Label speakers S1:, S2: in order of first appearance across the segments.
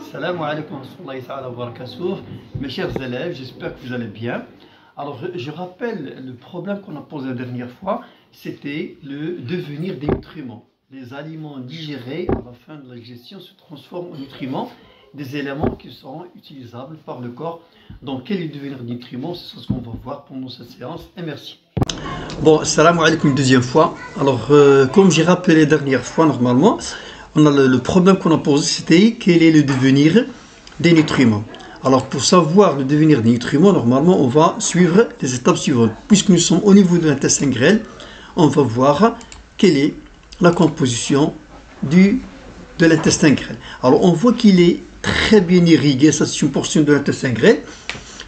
S1: Salam alaikum wa rahmatullahi wa barakatuh. Mes chers élèves, j'espère que vous allez bien. Alors, je rappelle le problème qu'on a posé la dernière fois, c'était le devenir des nutriments. Les aliments digérés à la fin de la digestion se transforment en nutriments, des éléments qui seront utilisables par le corps. Donc, quel est le devenir des nutriments? C'est ce qu'on va voir pendant cette séance. Et merci. Bon, salam alaikum, deuxième fois. Alors, comme j'ai rappelé la dernière fois, normalement, on a le problème qu'on a posé, c'était quel est le devenir des nutriments. Alors, pour savoir le devenir des nutriments, normalement, on va suivre les étapes suivantes. Puisque nous sommes au niveau de l'intestin grêle, on va voir quelle est la composition de l'intestin grêle. Alors, on voit qu'il est très bien irrigué, ça c'est une portion de l'intestin grêle.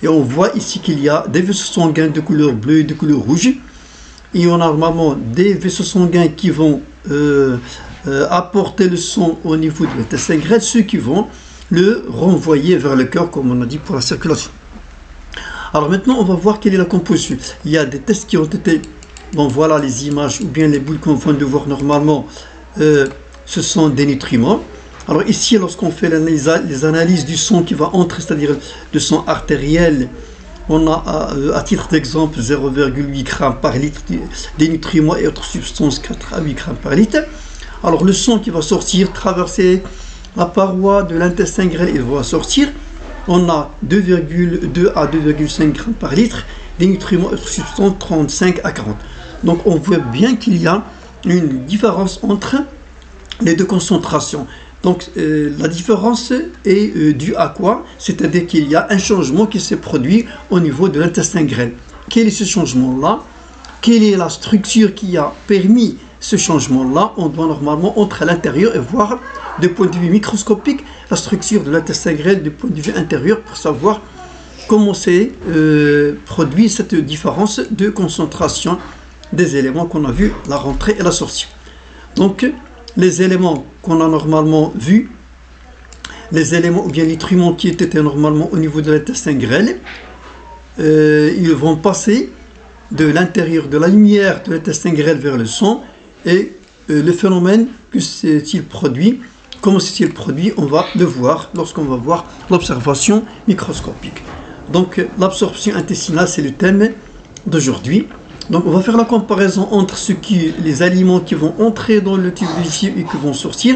S1: Et on voit ici qu'il y a des vaisseaux sanguins de couleur bleue et de couleur rouge. Et on a normalement des vaisseaux sanguins qui vont apporter le sang au niveau de l'intestin grêle, ceux qui vont le renvoyer vers le cœur, comme on a dit, pour la circulation. Alors maintenant, on va voir quelle est la composition. Il y a des tests qui ont été... Bon, voilà les images ou bien les boules qu'on vient de voir normalement. Ce sont des nutriments. Alors ici, lorsqu'on fait les analyses du sang qui va entrer, c'est-à-dire le sang artériel, on a à titre d'exemple 0,8 g par litre des nutriments et autres substances 4 à 8 g par litre. Alors le sang qui va sortir, traverser la paroi de l'intestin grêle, il va sortir. On a 2,2 à 2,5 g par litre des nutriments et autres substances 35 à 40. Donc on voit bien qu'il y a une différence entre les deux concentrations. Donc la différence est due à quoi? C'est-à-dire qu'il y a un changement qui s'est produit au niveau de l'intestin grêle. Quel est ce changement-là? Quelle est la structure qui a permis ce changement-là? On doit normalement entrer à l'intérieur et voir de point de vue microscopique la structure de l'intestin grêle du point de vue intérieur pour savoir comment s'est produit cette différence de concentration des éléments qu'on a vu, la rentrée et la sortie. Donc les éléments qu'on a normalement vus, les éléments ou bien les nutriments qui étaient normalement au niveau de l'intestin grêle, ils vont passer de l'intérieur de la lumière de l'intestin grêle vers le sang, et le phénomène que s'est-il produit, comment s'est-il produit, on va le voir lorsqu'on va voir l'observation microscopique. Donc l'absorption intestinale, c'est le thème d'aujourd'hui. Donc on va faire la comparaison entre les aliments qui vont entrer dans le tube digestif et qui vont sortir.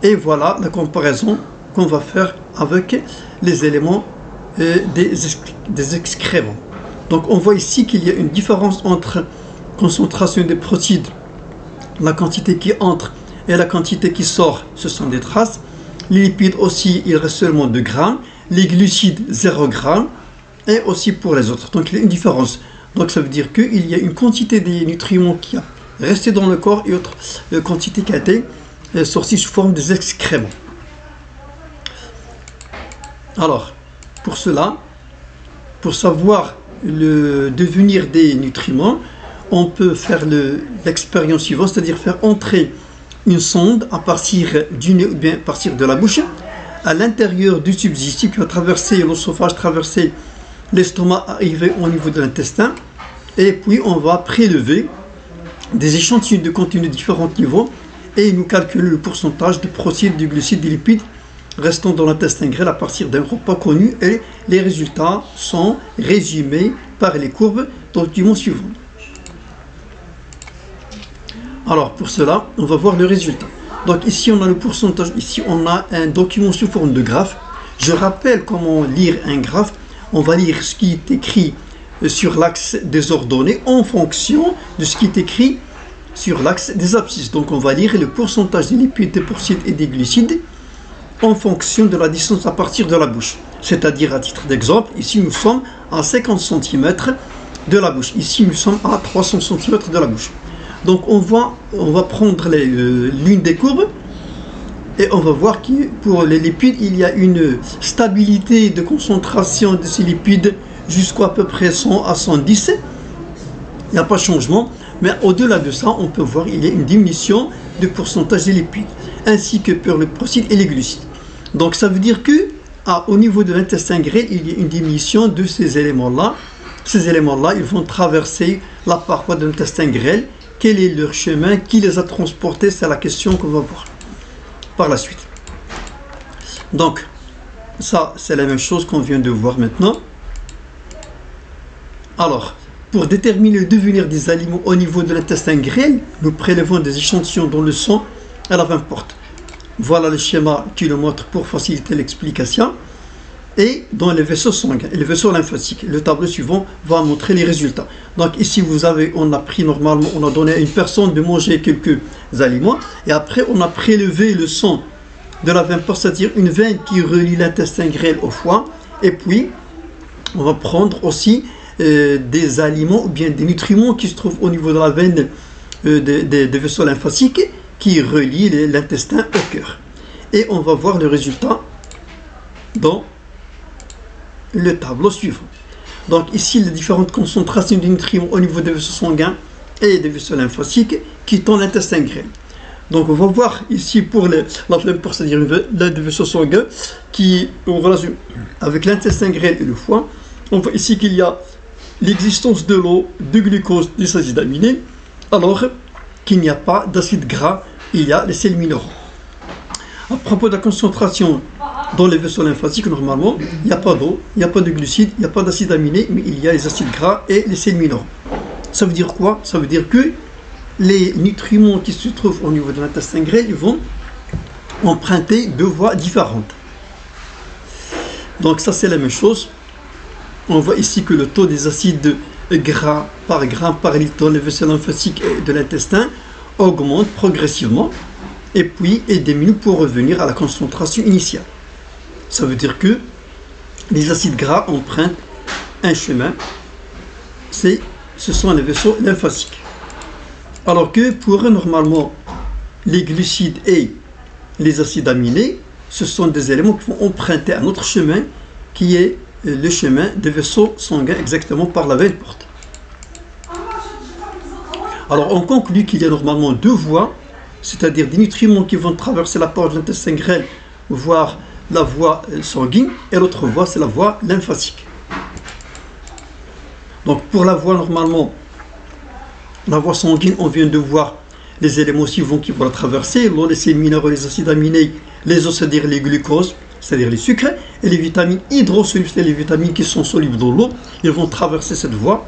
S1: Et voilà la comparaison qu'on va faire avec les éléments des excréments. Donc on voit ici qu'il y a une différence entre concentration des protéines, la quantité qui entre et la quantité qui sort, ce sont des traces. Les lipides aussi, il reste seulement 2 grammes. Les glucides, 0 g. Et aussi pour les autres. Donc il y a une différence. Donc ça veut dire qu'il y a une quantité des nutriments qui a resté dans le corps et autre quantité qui a été sortie sous forme des excréments. Alors, pour cela, pour savoir le devenir des nutriments, on peut faire l'expérience suivante, c'est-à-dire faire entrer une sonde à partir du nez ou bien à partir de la bouche à l'intérieur du tube digestif qui va traverser l'œsophage, traverser l'estomac, arriver au niveau de l'intestin, et puis on va prélever des échantillons de contenu de différents niveaux et nous calculer le pourcentage de protéines, de glucides, de lipides restant dans l'intestin grêle à partir d'un repas connu, et les résultats sont résumés par les courbes dans le document suivant. Alors pour cela, on va voir le résultat. Donc ici on a le pourcentage, ici on a un document sous forme de graphe. Je rappelle comment lire un graphe. On va lire ce qui est écrit sur l'axe des ordonnées en fonction de ce qui est écrit sur l'axe des abscisses. Donc on va lire le pourcentage des lipides, des protéines et des glucides en fonction de la distance à partir de la bouche. C'est-à-dire, à titre d'exemple, ici nous sommes à 50 cm de la bouche. Ici nous sommes à 300 cm de la bouche. Donc on va prendre l'une des courbes. Et on va voir que pour les lipides, il y a une stabilité de concentration de ces lipides jusqu'à peu près 100 à 110. Il n'y a pas de changement. Mais au-delà de ça, on peut voir qu'il y a une diminution de pourcentage des lipides, ainsi que pour les protéines et les glucides. Donc ça veut dire que au niveau de l'intestin grêle, il y a une diminution de ces éléments-là. Ces éléments-là, ils vont traverser la paroi de l'intestin grêle. Quel est leur chemin? Qui les a transportés? C'est la question qu'on va voir par la suite. Donc, ça, c'est la même chose qu'on vient de voir maintenant. Alors, pour déterminer le devenir des aliments au niveau de l'intestin grêle, nous prélevons des échantillons dans le sang à la veine porte. Voilà le schéma qui le montre pour faciliter l'explication. Et dans les vaisseaux sanguins et les vaisseaux lymphatiques, le tableau suivant va montrer les résultats. Donc ici, on a pris normalement, on a donné à une personne de manger quelques aliments. Et après, on a prélevé le sang de la veine porte, c'est-à-dire une veine qui relie l'intestin grêle au foie. Et puis, on va prendre aussi des aliments ou bien des nutriments qui se trouvent au niveau de la veine des vaisseaux lymphatiques qui relient l'intestin au cœur. Et on va voir le résultat dans le tableau suivant. Donc ici, les différentes concentrations de nutriments au niveau des vaisseaux sanguins et des vaisseaux lymphatiques quittant l'intestin grêle. Donc on va voir ici pour la veine porte, c'est-à-dire les vaisseaux sanguins qui ont relation avec l'intestin grêle et le foie. On voit ici qu'il y a l'existence de l'eau, du glucose, des acides aminés, alors qu'il n'y a pas d'acide gras, il y a les sels minéraux. À propos de la concentration dans les vaisseaux lymphatiques, normalement, il n'y a pas d'eau, il n'y a pas de glucides, il n'y a pas d'acides aminés, mais il y a les acides gras et les sels minéraux. Ça veut dire quoi? Ça veut dire que les nutriments qui se trouvent au niveau de l'intestin grêle vont emprunter deux voies différentes. Donc ça, c'est la même chose. On voit ici que le taux des acides gras par gramme par litre dans les vaisseaux lymphatiques de l'intestin augmente progressivement et puis diminue pour revenir à la concentration initiale. Ça veut dire que les acides gras empruntent un chemin, ce sont les vaisseaux lymphatiques. Alors que pour eux, normalement, les glucides et les acides aminés, ce sont des éléments qui vont emprunter un autre chemin qui est le chemin des vaisseaux sanguins exactement par la veine porte. Alors on conclut qu'il y a normalement deux voies, c'est-à-dire des nutriments qui vont traverser la porte de l'intestin grêle, voire la voie sanguine, et l'autre voie c'est la voie lymphatique. Donc pour la voie normalement, la voie sanguine, on vient de voir les éléments suivants qui vont la traverser, l'eau, les sels minéraux, les acides aminés, les eaux, c'est-à-dire les glucoses, c'est-à-dire les sucres, et les vitamines hydrosolubles, c'est-à-dire les vitamines qui sont solubles dans l'eau, ils vont traverser cette voie,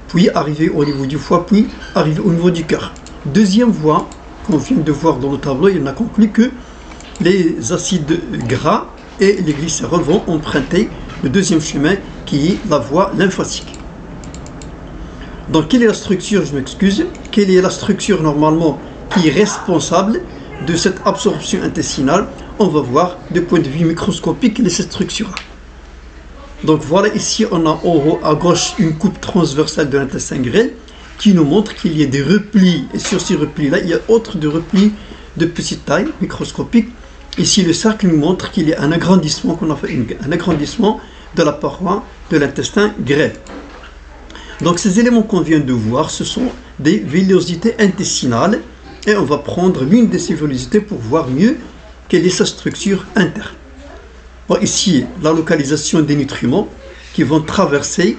S1: puis arriver au niveau du foie, puis arriver au niveau du cœur. Deuxième voie, qu'on vient de voir dans le tableau, il a conclu que les acides gras et les glycérols vont emprunter le deuxième chemin qui est la voie lymphatique. Donc quelle est la structure, je m'excuse, quelle est la structure normalement qui est responsable de cette absorption intestinale? On va voir du point de vue microscopique quelle est cette structure-là. Donc voilà, ici on a en haut à gauche une coupe transversale de l'intestin grêle qui nous montre qu'il y a des replis, et sur ces replis-là, il y a autre de replis de petite taille, microscopique. Ici le cercle nous montre qu'il y a un agrandissement, qu'on a fait un agrandissement de la paroi de l'intestin grêle. Donc ces éléments qu'on vient de voir, ce sont des villosités intestinales, et on va prendre l'une de ces villosités pour voir mieux quelle est sa structure interne. Bon, ici, la localisation des nutriments qui vont traverser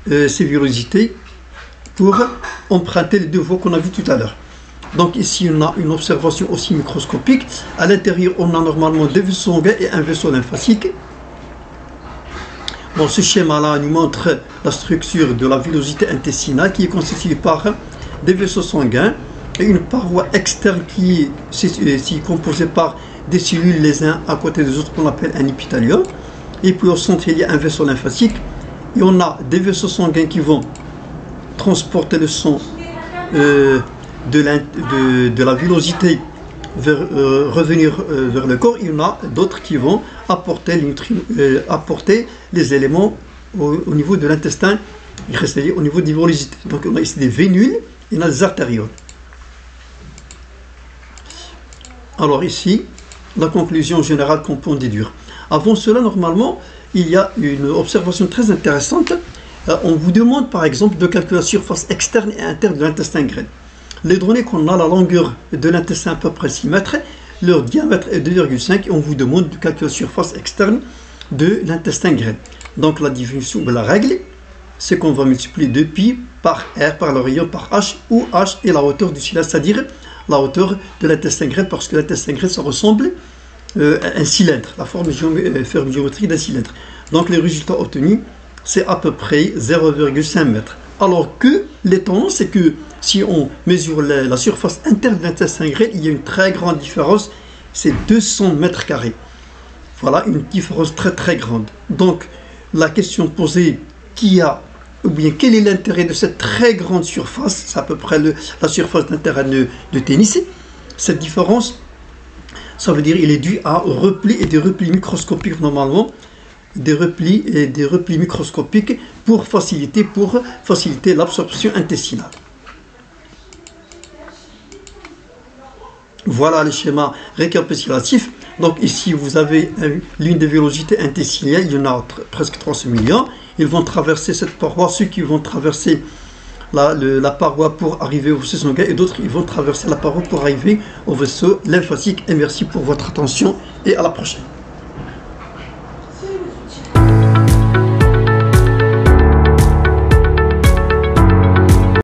S1: ces villosités pour emprunter les deux voies qu'on a vues tout à l'heure. Donc ici, on a une observation aussi microscopique. À l'intérieur, on a normalement deux vaisseaux sanguins et un vaisseau lymphatique. Bon, ce schéma-là nous montre la structure de la villosité intestinale qui est constituée par des vaisseaux sanguins et une paroi externe qui est composée par des cellules les uns à côté des autres qu'on appelle un épithélium. Et puis au centre, il y a un vaisseau lymphatique. Et on a des vaisseaux sanguins qui vont transporter le sang de la villosité revenir vers le corps. Il y en a d'autres qui vont apporter les éléments au niveau de l'intestin, c'est-à-dire au niveau des villosités. Donc on a ici des vénules et on a des artérioles. Alors ici, la conclusion générale qu'on peut en déduire. Avant cela, normalement, il y a une observation très intéressante. On vous demande par exemple de calculer la surface externe et interne de l'intestin grêle. Les données qu'on a, la longueur de l'intestin à peu près 6 mètres, leur diamètre est 2,5 et on vous demande de calculer la surface externe de l'intestin grêle. Donc la définition de la règle, c'est qu'on va multiplier 2π par R, par le rayon, par H, où H est la hauteur du cylindre, c'est-à-dire la hauteur de l'intestin grêle, parce que l'intestin grêle, ça ressemble un cylindre, la forme géométrique d'un cylindre. Donc les résultats obtenus, c'est à peu près 0,5 mètres. Alors que l'étonnant, c'est que si on mesure la surface interne d'un intestin grêle, il y a une très grande différence, c'est 200 mètres carrés. Voilà, une différence très très grande. Donc la question posée, quel est l'intérêt de cette très grande surface, c'est à peu près la surface d'un terrain de tennis. Cette différence, ça veut dire qu'il est dû à replis et des replis microscopiques normalement, des replis et des replis microscopiques pour faciliter l'absorption intestinale. Voilà les schémas récapitulatifs. Donc ici vous avez l'une des vélocités intestinales, il y en a presque 300 millions. Ils vont traverser cette paroi, ceux qui vont traverser la paroi pour arriver au vaisseau sanguin et d'autres ils vont traverser la paroi pour arriver au vaisseau lymphatique. Et merci pour votre attention et à la prochaine.